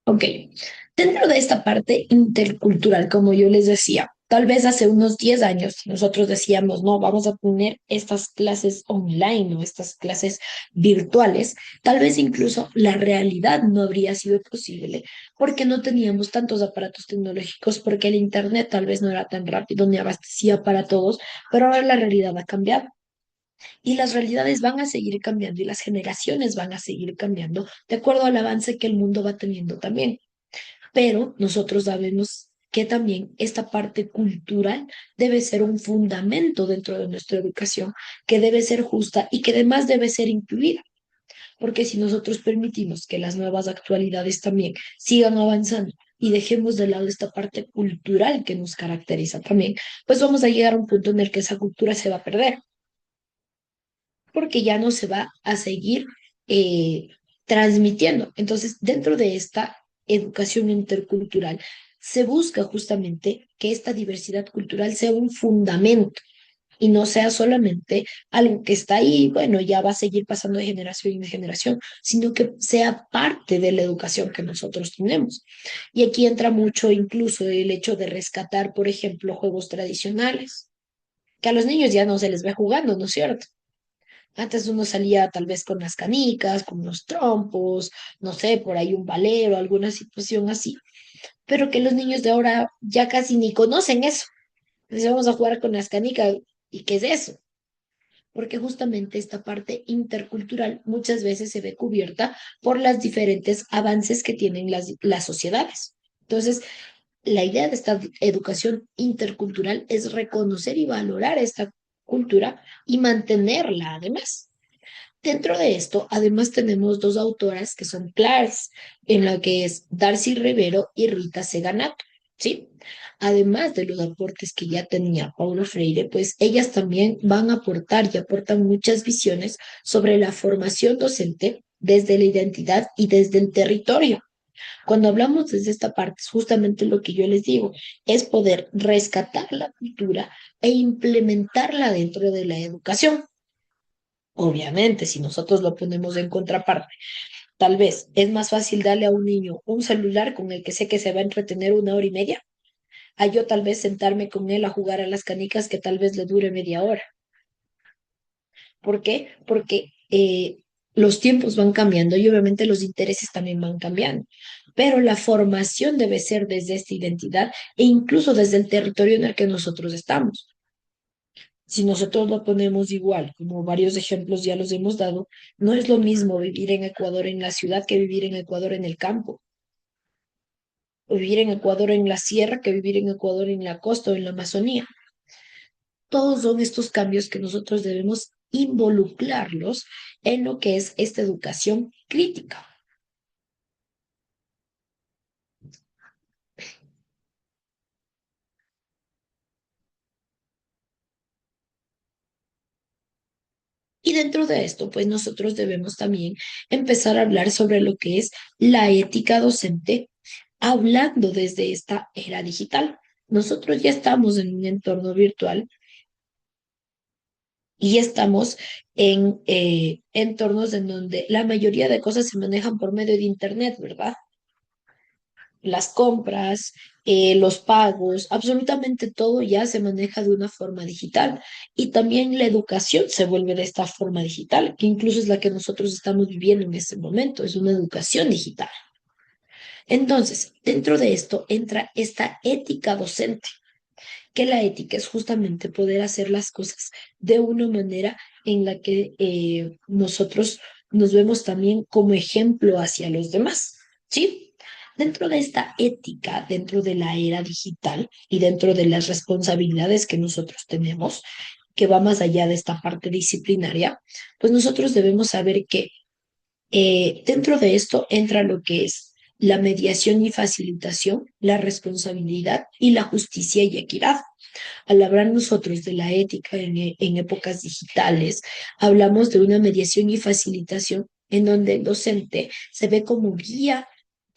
Ok, dentro de esta parte intercultural, como yo les decía, tal vez hace unos 10 años nosotros decíamos, no, vamos a poner estas clases online o estas clases virtuales, tal vez incluso la realidad no habría sido posible porque no teníamos tantos aparatos tecnológicos, porque el Internet tal vez no era tan rápido ni abastecía para todos, pero ahora la realidad ha cambiado. Y las realidades van a seguir cambiando y las generaciones van a seguir cambiando de acuerdo al avance que el mundo va teniendo también. Pero nosotros sabemos que también esta parte cultural debe ser un fundamento dentro de nuestra educación, que debe ser justa y que además debe ser incluida. Porque si nosotros permitimos que las nuevas actualidades también sigan avanzando y dejemos de lado esta parte cultural que nos caracteriza también, pues vamos a llegar a un punto en el que esa cultura se va a perder porque ya no se va a seguir eh, transmitiendo. Entonces, dentro de esta educación intercultural, se busca justamente que esta diversidad cultural sea un fundamento y no sea solamente algo que está ahí, bueno, ya va a seguir pasando de generación en generación, sino que sea parte de la educación que nosotros tenemos. Y aquí entra mucho incluso el hecho de rescatar, por ejemplo, juegos tradicionales, que a los niños ya no se les ve jugando, ¿no es cierto? Antes uno salía tal vez con las canicas, con los trompos, no sé, por ahí un valero, alguna situación así, pero que los niños de ahora ya casi ni conocen eso. Entonces vamos a jugar con las canicas, ¿y qué es eso? Porque justamente esta parte intercultural muchas veces se ve cubierta por los diferentes avances que tienen las sociedades. Entonces, la idea de esta educación intercultural es reconocer y valorar esta cultura y mantenerla además. Dentro de esto, además tenemos dos autoras que son claves, en la que es Darcy Rivero y Rita Seganato, ¿sí? Además de los aportes que ya tenía Paulo Freire, pues ellas también van a aportar y aportan muchas visiones sobre la formación docente desde la identidad y desde el territorio. Cuando hablamos desde esta parte, es justamente lo que yo les digo, es poder rescatar la cultura e implementarla dentro de la educación. Obviamente, si nosotros lo ponemos en contraparte, tal vez es más fácil darle a un niño un celular con el que sé que se va a entretener 1 hora y media, a yo tal vez sentarme con él a jugar a las canicas que tal vez le dure media hora. ¿Por qué? Porque los tiempos van cambiando y obviamente los intereses también van cambiando. Pero la formación debe ser desde esta identidad e incluso desde el territorio en el que nosotros estamos. Si nosotros lo ponemos igual, como varios ejemplos ya los hemos dado, no es lo mismo vivir en Ecuador en la ciudad que vivir en Ecuador en el campo, o vivir en Ecuador en la sierra que vivir en Ecuador en la costa o en la Amazonía. Todos son estos cambios que nosotros debemos involucrarlos en lo que es esta educación crítica. Y dentro de esto, pues nosotros debemos también empezar a hablar sobre lo que es la ética docente, hablando desde esta era digital. Nosotros ya estamos en un entorno virtual y estamos en entornos en donde la mayoría de cosas se manejan por medio de Internet, ¿verdad? Las compras, los pagos, absolutamente todo ya se maneja de una forma digital. Y también la educación se vuelve de esta forma digital, que incluso es la que nosotros estamos viviendo en este momento, es una educación digital. Entonces, dentro de esto entra esta ética docente, que la ética es justamente poder hacer las cosas de una manera en la que nosotros nos vemos también como ejemplo hacia los demás, ¿sí? Dentro de esta ética, dentro de la era digital y dentro de las responsabilidades que nosotros tenemos, que va más allá de esta parte disciplinaria, pues nosotros debemos saber que dentro de esto entra lo que es la mediación y facilitación, la responsabilidad y la justicia y equidad. Al hablar nosotros de la ética en épocas digitales, hablamos de una mediación y facilitación en donde el docente se ve como guía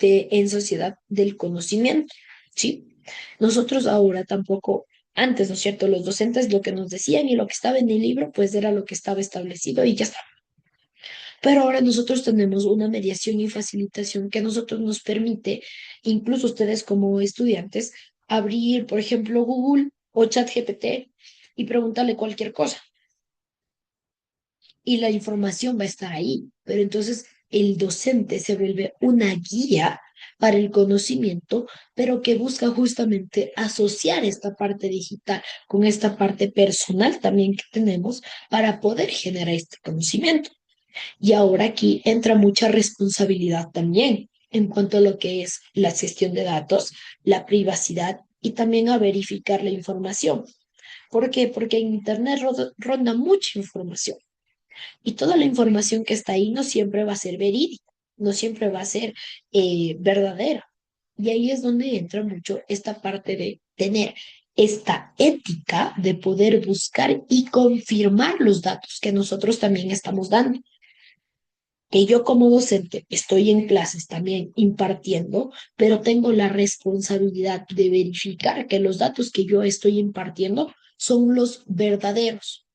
en sociedad del conocimiento, ¿sí? Nosotros ahora tampoco, antes, ¿no es cierto? Los docentes lo que nos decían y lo que estaba en el libro, pues era lo que estaba establecido y ya está. Pero ahora nosotros tenemos una mediación y facilitación que a nosotros nos permite, incluso ustedes como estudiantes, abrir, por ejemplo, Google o ChatGPT y preguntarle cualquier cosa y la información va a estar ahí. Pero entonces el docente se vuelve una guía para el conocimiento, pero que busca justamente asociar esta parte digital con esta parte personal también que tenemos para poder generar este conocimiento. Y ahora aquí entra mucha responsabilidad también en cuanto a lo que es la gestión de datos, la privacidad y también a verificar la información. ¿Por qué? Porque en Internet ronda mucha información y toda la información que está ahí no siempre va a ser verídica, no siempre va a ser verdadera. Y ahí es donde entra mucho esta parte de tener esta ética de poder buscar y confirmar los datos que nosotros también estamos dando. Que yo como docente estoy en clases también impartiendo, pero tengo la responsabilidad de verificar que los datos que yo estoy impartiendo son los verdaderos.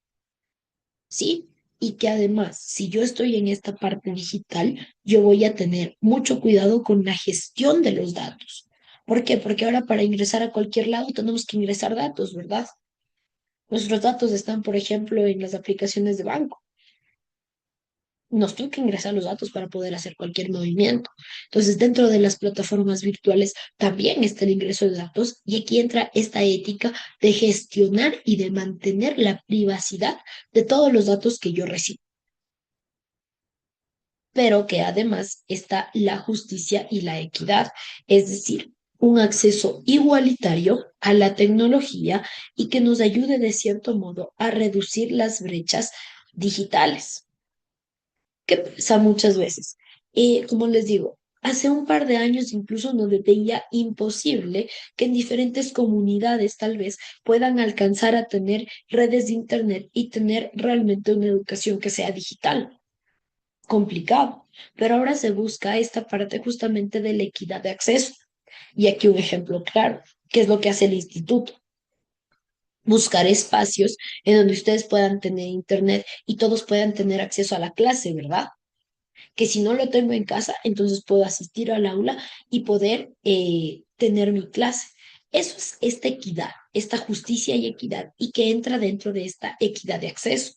¿Sí? Y que además, si yo estoy en esta parte digital, yo voy a tener mucho cuidado con la gestión de los datos. ¿Por qué? Porque ahora para ingresar a cualquier lado tenemos que ingresar datos, ¿verdad? Nuestros datos están, por ejemplo, en las aplicaciones de banco. Nos toca ingresar los datos para poder hacer cualquier movimiento. Entonces, dentro de las plataformas virtuales también está el ingreso de datos y aquí entra esta ética de gestionar y de mantener la privacidad de todos los datos que yo recibo, pero que además está la justicia y la equidad, es decir, un acceso igualitario a la tecnología y que nos ayude de cierto modo a reducir las brechas digitales. ¿Qué pasa muchas veces? Como les digo, hace un par de años incluso nos veía imposible que en diferentes comunidades tal vez puedan alcanzar a tener redes de internet y tener realmente una educación que sea digital complicado, pero ahora se busca esta parte justamente de la equidad de acceso. Y aquí un ejemplo claro, ¿qué es lo que hace el instituto? Buscar espacios en donde ustedes puedan tener internet y todos puedan tener acceso a la clase, ¿verdad? Que si no lo tengo en casa, entonces puedo asistir al aula y poder tener mi clase. Eso es esta equidad, esta justicia y equidad, y que entra dentro de esta equidad de acceso,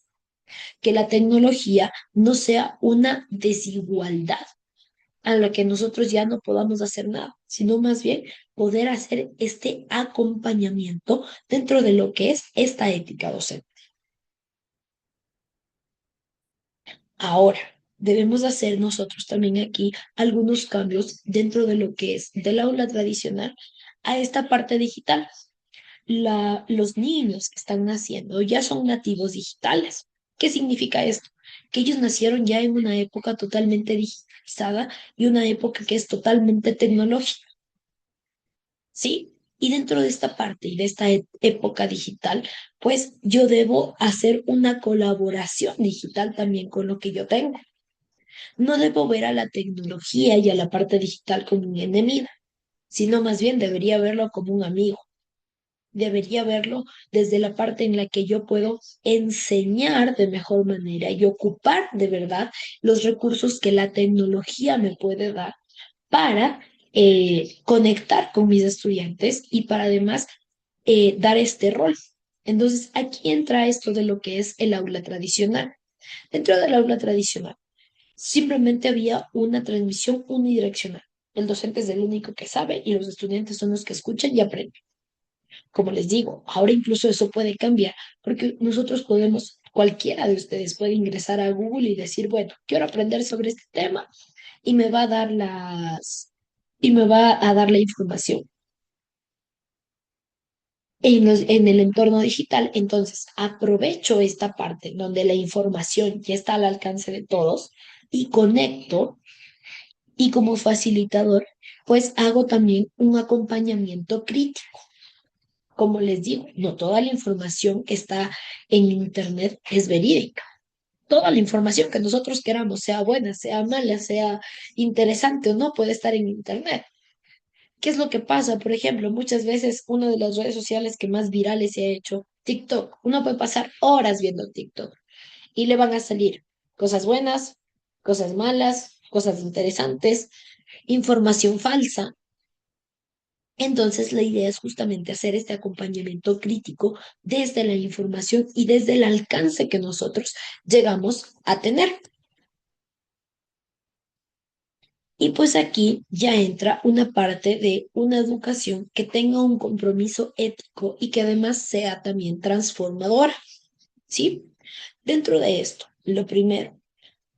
que la tecnología no sea una desigualdad a la que nosotros ya no podamos hacer nada, sino más bien poder hacer este acompañamiento dentro de lo que es esta ética docente. Ahora, debemos hacer nosotros también aquí algunos cambios dentro de lo que es del aula tradicional a esta parte digital. Los niños que están naciendo ya son nativos digitales. ¿Qué significa esto? Que ellos nacieron ya en una época totalmente digitalizada y una época que es totalmente tecnológica, ¿sí? Y dentro de esta parte y de esta época digital, pues yo debo hacer una colaboración digital también con lo que yo tengo. No debo ver a la tecnología y a la parte digital como un enemigo, sino más bien debería verlo como un amigo. Debería verlo desde la parte en la que yo puedo enseñar de mejor manera y ocupar de verdad los recursos que la tecnología me puede dar para conectar con mis estudiantes y para además dar este rol. Entonces, aquí entra esto de lo que es el aula tradicional. Dentro del aula tradicional, simplemente había una transmisión unidireccional. El docente es el único que sabe y los estudiantes son los que escuchan y aprenden. Como les digo, ahora incluso eso puede cambiar, porque nosotros podemos, cualquiera de ustedes puede ingresar a Google y decir, bueno, quiero aprender sobre este tema y me va a dar y me va a dar la información en el entorno digital. Entonces, aprovecho esta parte donde la información ya está al alcance de todos y conecto y como facilitador, pues hago también un acompañamiento crítico. Como les digo, no toda la información que está en Internet es verídica. Toda la información que nosotros queramos, sea buena, sea mala, sea interesante o no, puede estar en Internet. ¿Qué es lo que pasa? Por ejemplo, muchas veces una de las redes sociales que más virales se ha hecho, TikTok. Uno puede pasar horas viendo TikTok y le van a salir cosas buenas, cosas malas, cosas interesantes, información falsa. Entonces, la idea es justamente hacer este acompañamiento crítico desde la información y desde el alcance que nosotros llegamos a tener. Y pues aquí ya entra una parte de una educación que tenga un compromiso ético y que además sea también transformadora, ¿sí? Dentro de esto, lo primero,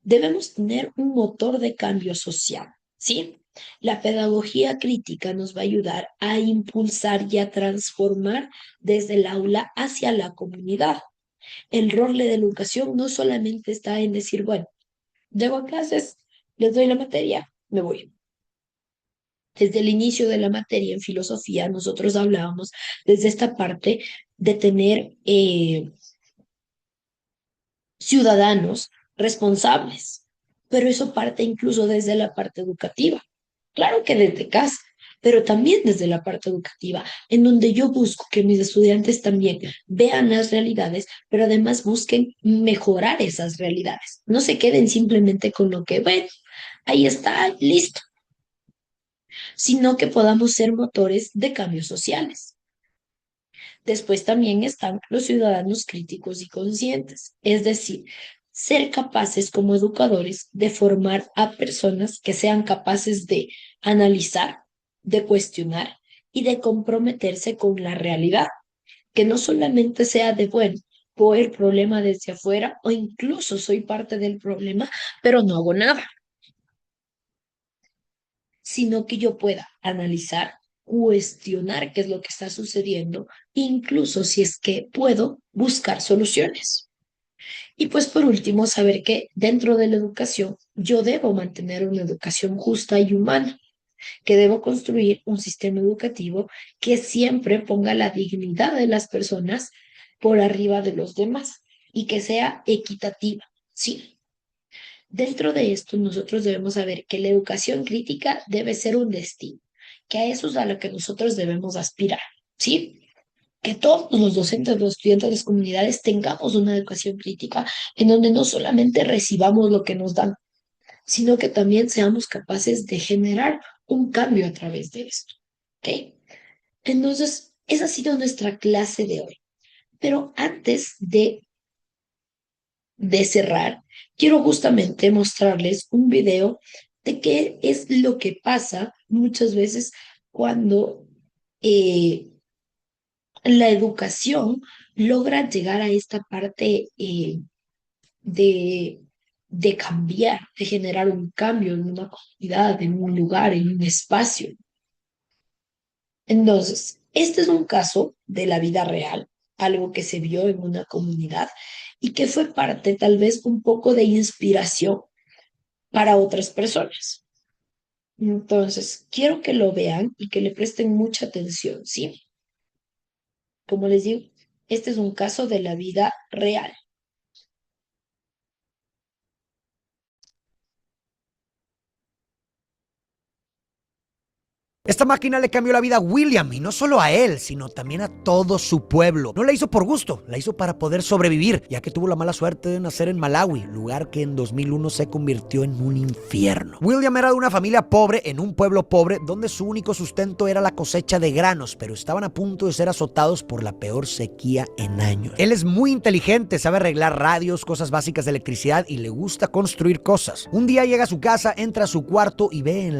debemos tener un motor de cambio social, ¿sí? La pedagogía crítica nos va a ayudar a impulsar y a transformar desde el aula hacia la comunidad. El rol de la educación no solamente está en decir, bueno, llego a clases, les doy la materia, me voy. Desde el inicio de la materia en filosofía, nosotros hablábamos desde esta parte de tener ciudadanos responsables, pero eso parte incluso desde la parte educativa. Claro que desde casa, pero también desde la parte educativa, en donde yo busco que mis estudiantes también vean las realidades, pero además busquen mejorar esas realidades. No se queden simplemente con lo que ven, ahí está, listo, sino que podamos ser motores de cambios sociales. Después también están los ciudadanos críticos y conscientes, es decir, ser capaces como educadores de formar a personas que sean capaces de analizar, de cuestionar y de comprometerse con la realidad, que no solamente sea de, bueno, veo el problema desde afuera o incluso soy parte del problema, pero no hago nada, sino que yo pueda analizar, cuestionar qué es lo que está sucediendo, incluso si es que puedo buscar soluciones. Y pues por último, saber que dentro de la educación yo debo mantener una educación justa y humana, que debo construir un sistema educativo que siempre ponga la dignidad de las personas por arriba de los demás y que sea equitativa, ¿sí? Dentro de esto, nosotros debemos saber que la educación crítica debe ser un destino, que a eso es a lo que nosotros debemos aspirar, ¿sí? Que todos los docentes, los estudiantes de las comunidades tengamos una educación crítica en donde no solamente recibamos lo que nos dan, sino que también seamos capaces de generar un cambio a través de esto, ¿ok? Entonces, esa ha sido nuestra clase de hoy. Pero antes de cerrar, quiero justamente mostrarles un video de qué es lo que pasa muchas veces cuando eh, la educación logra llegar a esta parte de, de cambiar, de generar un cambio en una comunidad, en un lugar, en un espacio. Entonces, este es un caso de la vida real, algo que se vio en una comunidad y que fue parte tal vez un poco de inspiración para otras personas. Entonces, quiero que lo vean y que le presten mucha atención, ¿sí? Como les digo, este es un caso de la vida real. Esta máquina le cambió la vida a William, y no solo a él, sino también a todo su pueblo. No la hizo por gusto, la hizo para poder sobrevivir, ya que tuvo la mala suerte de nacer en Malawi, lugar que en 2001 se convirtió en un infierno. William era de una familia pobre en un pueblo pobre, donde su único sustento era la cosecha de granos, pero estaban a punto de ser azotados por la peor sequía en años. Él es muy inteligente, sabe arreglar radios, cosas básicas de electricidad y le gusta construir cosas. Un día llega a su casa, entra a su cuarto y ve en